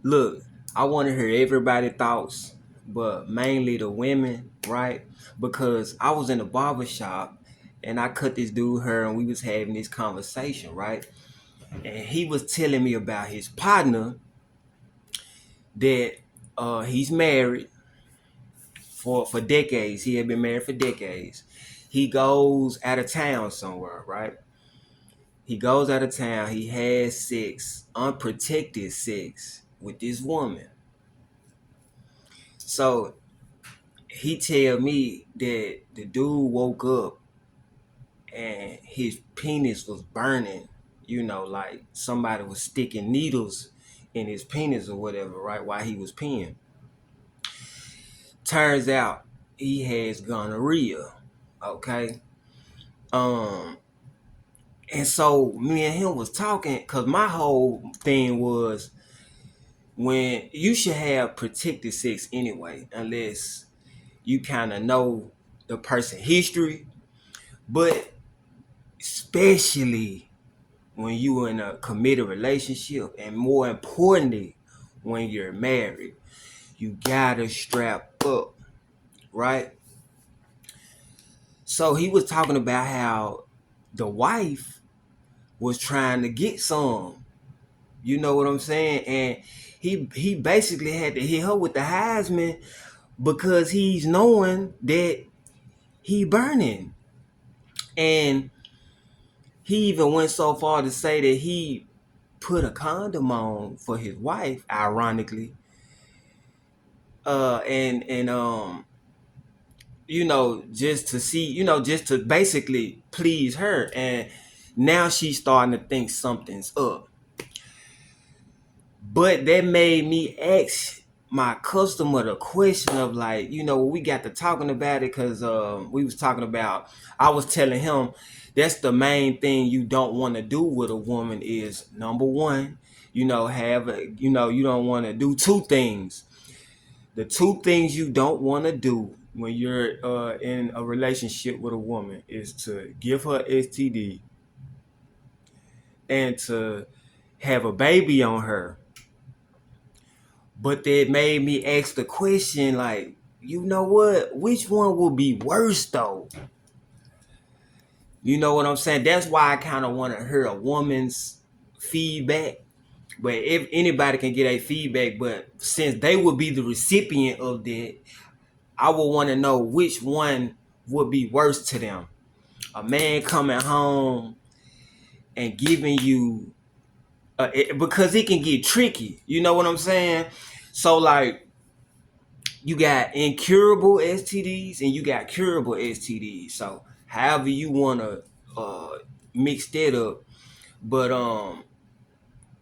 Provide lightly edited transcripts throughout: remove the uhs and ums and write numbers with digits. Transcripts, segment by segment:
Look, I want to hear everybody's thoughts, but mainly the women, right? Because I was in a barber shop and I cut this dude hair and we was having this conversation, right? And he was telling me about his partner that he's married for decades. He had been married for decades. He goes out of town somewhere, right? He goes out of town. He has sex, unprotected sex with this woman. So he tell me that the dude woke up and his penis was burning. Like somebody was sticking needles in his penis or whatever, right? While he was peeing. Turns out he has gonorrhea. Okay. Um, and so me and him was talking because my whole thing was when you should have protected sex anyway, unless you kind of know the person history, but especially when you in a committed relationship, and more importantly, when you're married, you gotta strap up, right? So he was talking about how the wife was trying to get some. You know what I'm saying? And he basically had to hit her with the Heisman because he's knowing that he burning. And he even went so far to say that he put a condom on for his wife, ironically. And just to see, just to basically please her. And now she's starting to think something's up. But that made me ask my customer the question of, like, we got to talking about it because we was talking about, I was telling him that's the main thing you don't want to do with a woman is, number one, you don't want to do two things. The two things you don't want to do when you're in a relationship with a woman is to give her STD and to have a baby on her. But that made me ask the question, like, you know what? Which one will be worse, though? You know what I'm saying? That's why I kind of want to hear a woman's feedback. But if anybody can get a feedback, but since they would be the recipient of that, I would want to know which one would be worse to them. A man coming home and giving you, because it can get tricky. You know what I'm saying? So, like, you got incurable STDs and you got curable STDs. So however you want to mix that up. But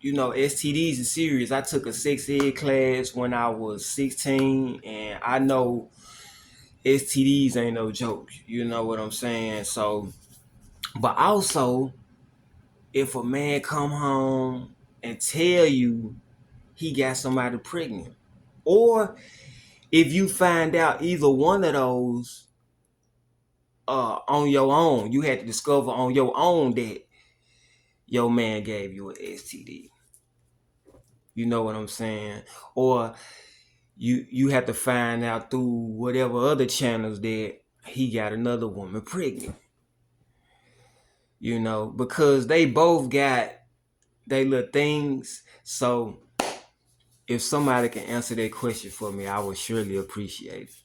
STDs is serious. I took a sex ed class when I was 16, and I know STDs ain't no joke. You know what I'm saying? So, but also, if a man come home and tell you he got somebody pregnant, or if you find out either one of those on your own, you had to discover on your own that your man gave you an STD. You know what I'm saying? Or you have to find out through whatever other channels that he got another woman pregnant. Because they both got they little things. So if somebody can answer that question for me, I would surely appreciate it.